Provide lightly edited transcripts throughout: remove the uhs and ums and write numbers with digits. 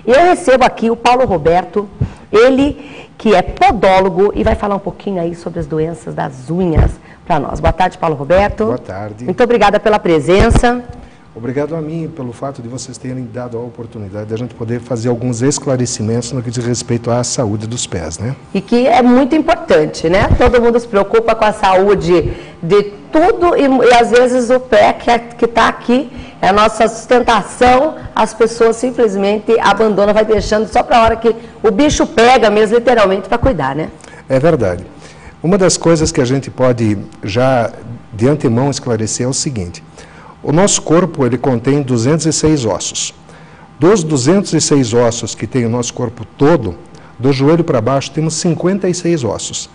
Eu recebo aqui o Paulo Roberto, ele que é podólogo e vai falar um pouquinho aí sobre as doenças das unhas para nós. Boa tarde, Paulo Roberto. Boa tarde. Muito obrigada pela presença. Obrigado a mim pelo fato de vocês terem dado a oportunidade de a gente poder fazer alguns esclarecimentos no que diz respeito à saúde dos pés, né? E que é muito importante, né? Todo mundo se preocupa com a saúde de tudo e às vezes o pé que está aqui, é a nossa sustentação, as pessoas simplesmente abandonam, vai deixando só para a hora que o bicho pega mesmo, literalmente, para cuidar, né? É verdade. Uma das coisas que a gente pode já de antemão esclarecer é o seguinte: o nosso corpo, ele contém 206 ossos. Dos 206 ossos que tem o nosso corpo todo, do joelho para baixo, temos 56 ossos.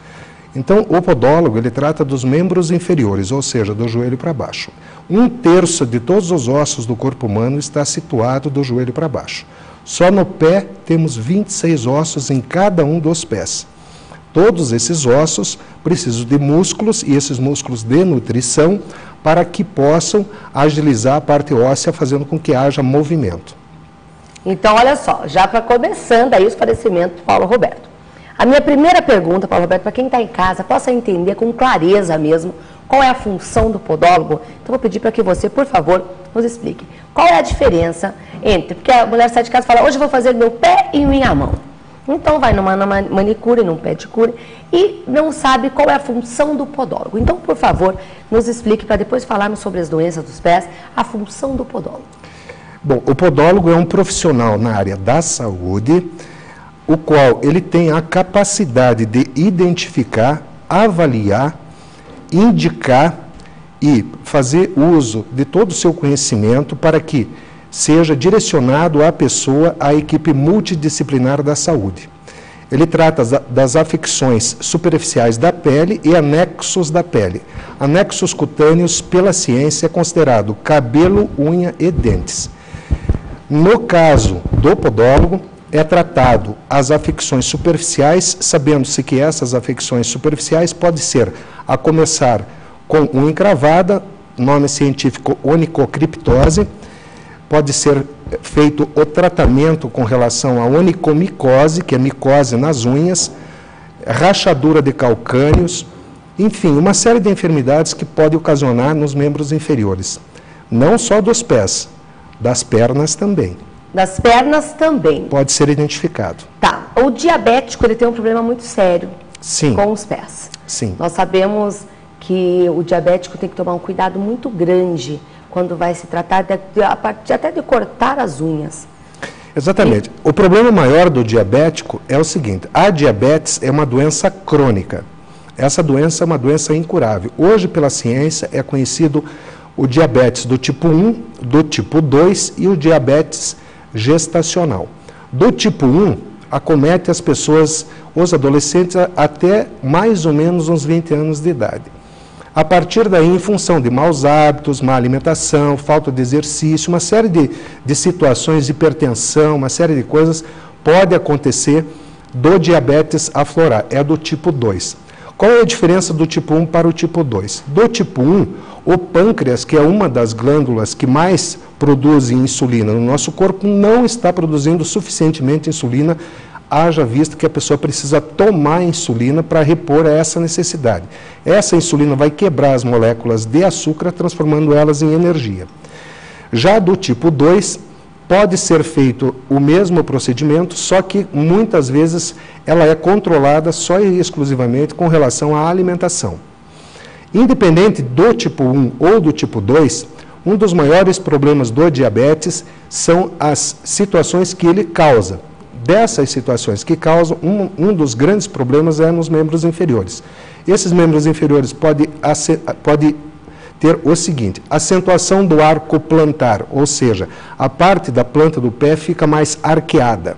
Então, o podólogo, ele trata dos membros inferiores, ou seja, do joelho para baixo. 1/3 de todos os ossos do corpo humano está situado do joelho para baixo. Só no pé, temos 26 ossos em cada um dos pés. Todos esses ossos precisam de músculos, e esses músculos de nutrição, para que possam agilizar a parte óssea, fazendo com que haja movimento. Então, olha só, já para começando aí o esclarecimento do Paulo Roberto. A minha primeira pergunta, Paulo Roberto, para quem está em casa, possa entender com clareza mesmo qual é a função do podólogo. Então, vou pedir para que você, por favor, nos explique. Qual é a diferença entre... Porque a mulher sai de casa e fala, hoje eu vou fazer meu pé e minha mão. Então, vai numa manicure, num pedicure, e não sabe qual é a função do podólogo. Então, por favor, nos explique, para depois falarmos sobre as doenças dos pés, a função do podólogo. Bom, o podólogo é um profissional na área da saúde, o qual ele tem a capacidade de identificar, avaliar, indicar e fazer uso de todo o seu conhecimento para que seja direcionado à pessoa, à equipe multidisciplinar da saúde. Ele trata das afecções superficiais da pele e anexos da pele. Anexos cutâneos, pela ciência, é considerado cabelo, unha e dentes. No caso do podólogo, é tratado as afecções superficiais, sabendo-se que essas afecções superficiais podem ser, a começar com unha encravada, nome científico onicocriptose, pode ser feito o tratamento com relação à onicomicose, que é micose nas unhas, rachadura de calcâneos, enfim, uma série de enfermidades que pode ocasionar nos membros inferiores. Não só dos pés, das pernas também. Das pernas também. Pode ser identificado. Tá. O diabético, ele tem um problema muito sério. Sim. Com os pés. Sim. Nós sabemos que o diabético tem que tomar um cuidado muito grande quando vai se tratar até de cortar as unhas. Exatamente. O problema maior do diabético é o seguinte: a diabetes é uma doença crônica. Essa doença é uma doença incurável. Hoje, pela ciência, é conhecido o diabetes do tipo 1, do tipo 2 e o diabetes gestacional. Do tipo 1, acomete as pessoas, os adolescentes, até mais ou menos uns 20 anos de idade. A partir daí, em função de maus hábitos, má alimentação, falta de exercício, uma série de situações, hipertensão, uma série de coisas, pode acontecer do diabetes aflorar, é do tipo 2. Qual é a diferença do tipo 1 para o tipo 2? Do tipo 1, o pâncreas, que é uma das glândulas que mais produz insulina no nosso corpo, não está produzindo suficientemente insulina, haja visto que a pessoa precisa tomar insulina para repor essa necessidade. Essa insulina vai quebrar as moléculas de açúcar, transformando elas em energia. Já do tipo 2, pode ser feito o mesmo procedimento, só que muitas vezes ela é controlada só e exclusivamente com relação à alimentação. Independente do tipo 1 ou do tipo 2, um dos maiores problemas do diabetes são as situações que ele causa. Dessas situações que causam, um dos grandes problemas é nos membros inferiores. Esses membros inferiores podem ter o seguinte: acentuação do arco plantar, ou seja, a parte da planta do pé fica mais arqueada.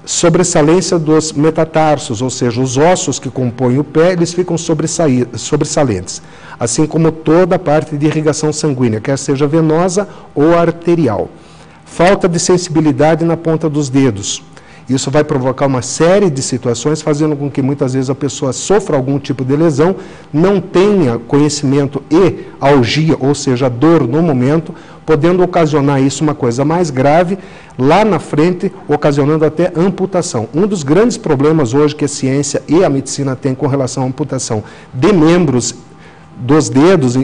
sobressalência dos metatarsos, ou seja, os ossos que compõem o pé, eles ficam sobressalentes, assim como toda a parte de irrigação sanguínea, quer seja venosa ou arterial. Falta de sensibilidade na ponta dos dedos. Isso vai provocar uma série de situações, fazendo com que muitas vezes a pessoa sofra algum tipo de lesão, não tenha conhecimento e algia, ou seja, dor no momento, podendo ocasionar isso uma coisa mais grave, lá na frente, ocasionando até amputação. Um dos grandes problemas hoje que a ciência e a medicina têm com relação à amputação de membros dos dedos,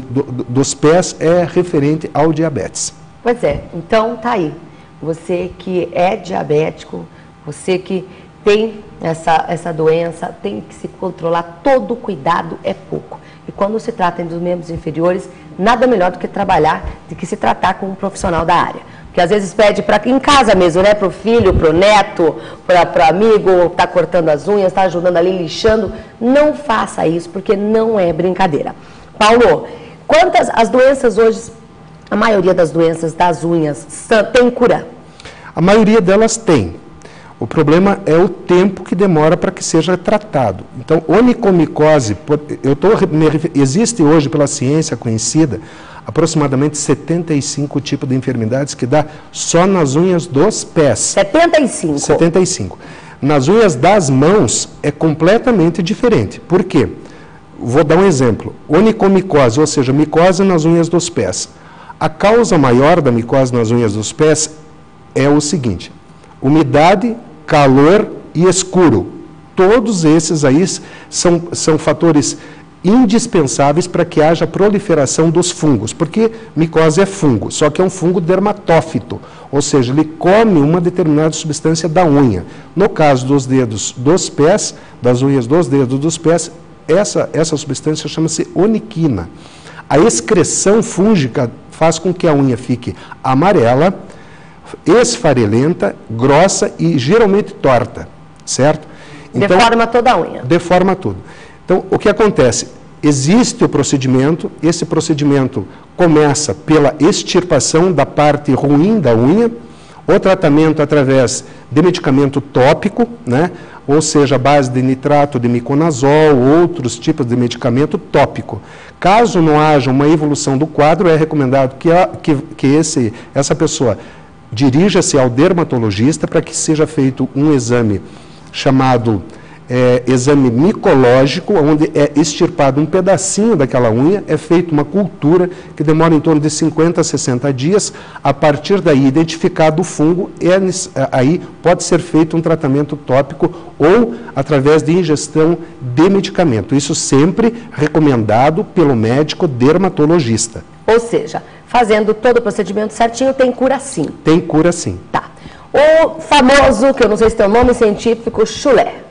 dos pés, é referente ao diabetes. Pois é, então tá aí. Você que é diabético, você que tem essa doença, tem que se controlar, todo cuidado é pouco. E quando se trata dos membros inferiores, nada melhor do que trabalhar, do que se tratar com um profissional da área. Porque às vezes pede em casa mesmo, né? Para o filho, para o neto, para o amigo, está cortando as unhas, está ajudando ali, lixando. Não faça isso, porque não é brincadeira. Paulo, quantas as doenças hoje, a maioria das doenças das unhas, tem cura? A maioria delas tem. O problema é o tempo que demora para que seja tratado. Então, onicomicose, existe hoje pela ciência conhecida aproximadamente 75 tipos de enfermidades que dá só nas unhas dos pés. 75? 75. Nas unhas das mãos é completamente diferente. Por quê? Vou dar um exemplo. Onicomicose, ou seja, micose nas unhas dos pés. A causa maior da micose nas unhas dos pés é o seguinte: umidade, calor e escuro. Todos esses aí são fatores indispensáveis para que haja proliferação dos fungos, porque micose é fungo, só que é um fungo dermatófito, ou seja, ele come uma determinada substância da unha. No caso dos dedos dos pés, das unhas dos dedos dos pés, essa substância chama-se oniquina. A excreção fúngica faz com que a unha fique amarela, esfarelenta, grossa e geralmente torta, certo? Então, deforma toda a unha. Deforma tudo. Então, o que acontece? Existe o procedimento, esse procedimento começa pela extirpação da parte ruim da unha, o tratamento através de medicamento tópico, né? Ou seja, a base de nitrato de miconazol, outros tipos de medicamento tópico. Caso não haja uma evolução do quadro, é recomendado que essa pessoa dirija-se ao dermatologista para que seja feito um exame chamado exame micológico, onde é extirpado um pedacinho daquela unha, é feita uma cultura que demora em torno de 50 a 60 dias. A partir daí, identificado o fungo, aí pode ser feito um tratamento tópico ou através de ingestão de medicamento. Isso sempre recomendado pelo médico dermatologista. Ou seja, fazendo todo o procedimento certinho, tem cura sim? Tem cura sim. Tá. O famoso, que eu não sei se tem o nome científico, chulé,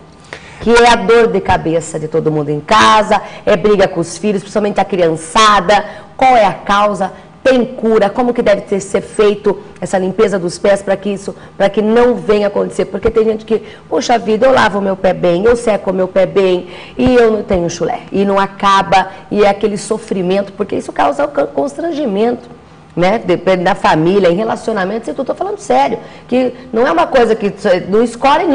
que é a dor de cabeça de todo mundo em casa, é briga com os filhos, principalmente a criançada. Qual é a causa? Tem cura? Como que deve ser feito essa limpeza dos pés para que não venha acontecer? Porque tem gente que, poxa vida, eu lavo o meu pé bem, eu seco o meu pé bem e eu não tenho chulé. E não acaba, e é aquele sofrimento, porque isso causa constrangimento, né, da família, em relacionamentos, eu estou falando sério, que não é uma coisa que não escolhe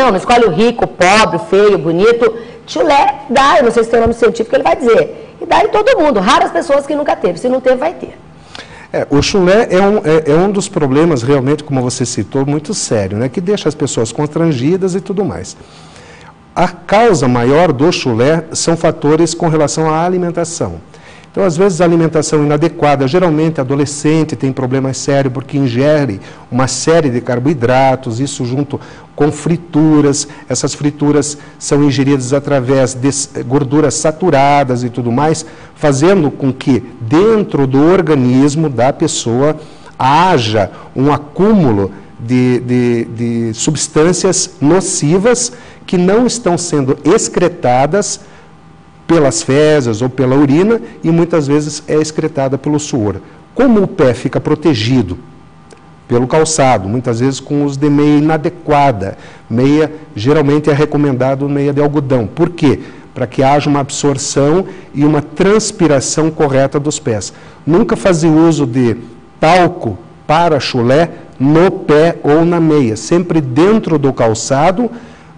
o rico, o pobre, o feio, o bonito. Chulé dá, eu não sei se tem o nome científico, ele vai dizer, e dá em todo mundo, raras pessoas que nunca teve, se não teve, vai ter. O chulé é um dos problemas realmente, como você citou, muito sério, né, que deixa as pessoas constrangidas e tudo mais. A causa maior do chulé são fatores com relação à alimentação. Então, às vezes, a alimentação inadequada, geralmente adolescente tem problemas sérios porque ingere uma série de carboidratos, isso junto com frituras. Essas frituras são ingeridas através de gorduras saturadas e tudo mais, fazendo com que dentro do organismo da pessoa haja um acúmulo de substâncias nocivas que não estão sendo excretadas pelas fezes ou pela urina e muitas vezes é excretada pelo suor. Como o pé fica protegido pelo calçado, muitas vezes com uso de meia inadequada, meia geralmente é recomendado meia de algodão. Por quê? Para que haja uma absorção e uma transpiração correta dos pés. Nunca fazer uso de talco para chulé no pé ou na meia, sempre dentro do calçado,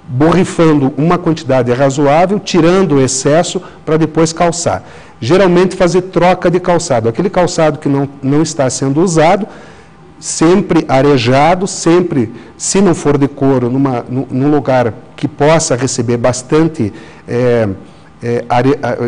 borrifando uma quantidade razoável, tirando o excesso para depois calçar. Geralmente fazer troca de calçado, aquele calçado que não está sendo usado, sempre arejado, sempre, se não for de couro, num lugar que possa receber bastante,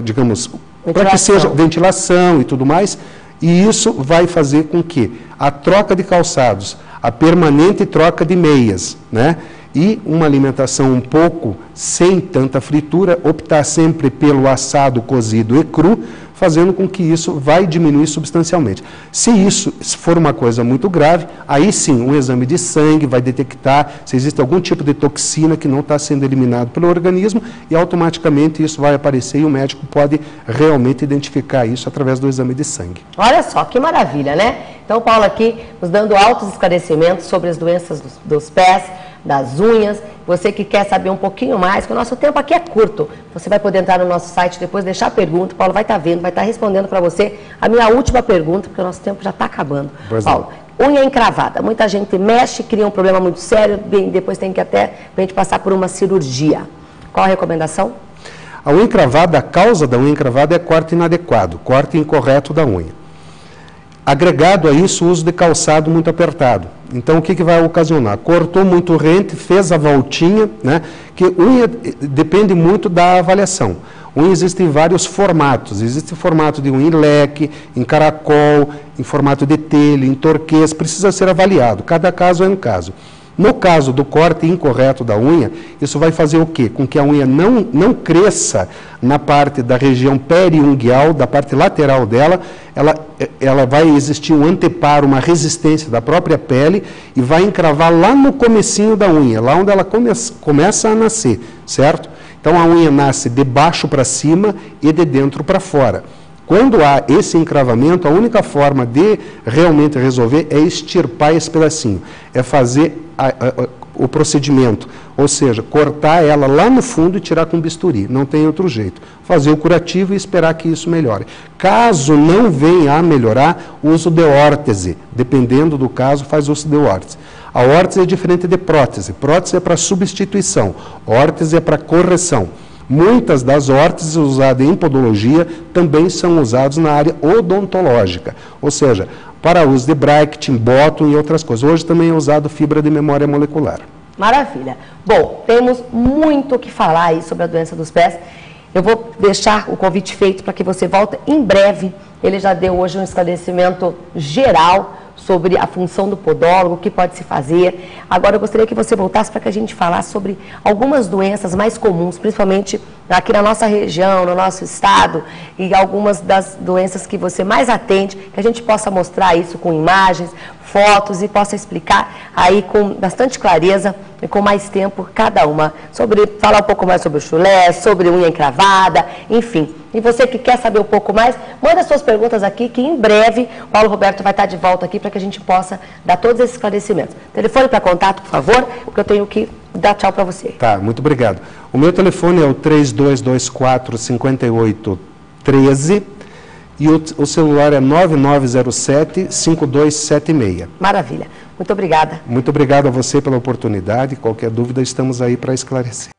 digamos, para que seja ventilação e tudo mais, e isso vai fazer com que a troca de calçados, a permanente troca de meias, né? E uma alimentação um pouco sem tanta fritura, optar sempre pelo assado, cozido e cru, fazendo com que isso vai diminuir substancialmente. Se isso for uma coisa muito grave, aí sim, um exame de sangue vai detectar se existe algum tipo de toxina que não está sendo eliminado pelo organismo e automaticamente isso vai aparecer e o médico pode realmente identificar isso através do exame de sangue. Olha só, que maravilha, né? Então, Paulo aqui nos dando altos esclarecimentos sobre as doenças dos pés, das unhas. Você que quer saber um pouquinho mais, que o nosso tempo aqui é curto, você vai poder entrar no nosso site depois, deixar a pergunta, o Paulo vai estar vendo, vai estar respondendo para você a minha última pergunta, porque o nosso tempo já está acabando. Paulo, unha encravada, muita gente mexe, cria um problema muito sério, bem, depois tem que até a gente passar por uma cirurgia. Qual a recomendação? A unha encravada, a causa da unha encravada é corte inadequado, corte incorreto da unha. Agregado a isso, o uso de calçado muito apertado. Então, o que vai ocasionar? Cortou muito rente, fez a voltinha, né? Que unha depende muito da avaliação. Unha existem vários formatos. Existe o formato de unha em leque, em caracol, em formato de telha, em torquês. Precisa ser avaliado. Cada caso é um caso. No caso do corte incorreto da unha, isso vai fazer o quê? Com que a unha não cresça na parte da região periungueal, da parte lateral dela, ela vai existir um anteparo, uma resistência da própria pele e vai encravar lá no comecinho da unha, lá onde ela começa a nascer, certo? Então a unha nasce de baixo para cima e de dentro para fora. Quando há esse encravamento, a única forma de realmente resolver é extirpar esse pedacinho, é fazer o procedimento, ou seja, cortar ela lá no fundo e tirar com bisturi, não tem outro jeito. Fazer o curativo e esperar que isso melhore. Caso não venha a melhorar, uso de órtese, dependendo do caso, faz uso de órtese. A órtese é diferente de prótese, prótese é para substituição, órtese é para correção. Muitas das órteses usadas em podologia também são usadas na área odontológica, ou seja, para uso de bracting, bottom e outras coisas. Hoje também é usado fibra de memória molecular. Maravilha. Bom, temos muito o que falar aí sobre a doença dos pés. Eu vou deixar o convite feito para que você volte em breve. Ele já deu hoje um esclarecimento geral sobre a função do podólogo, o que pode se fazer. Agora eu gostaria que você voltasse para que a gente falasse sobre algumas doenças mais comuns, principalmente aqui na nossa região, no nosso estado, e algumas das doenças que você mais atende, que a gente possa mostrar isso com imagens, fotos e possa explicar aí com bastante clareza e com mais tempo cada uma. Falar um pouco mais sobre o chulé, sobre unha encravada, enfim. E você que quer saber um pouco mais, manda suas perguntas aqui, que em breve o Paulo Roberto vai estar de volta aqui para que a gente possa dar todos esses esclarecimentos. Telefone para contato, por favor, porque eu tenho que dar tchau para você. Tá, muito obrigado. O meu telefone é o 3224-5813 e o celular é 9907-5276. Maravilha. Muito obrigada. Muito obrigado a você pela oportunidade. Qualquer dúvida, estamos aí para esclarecer.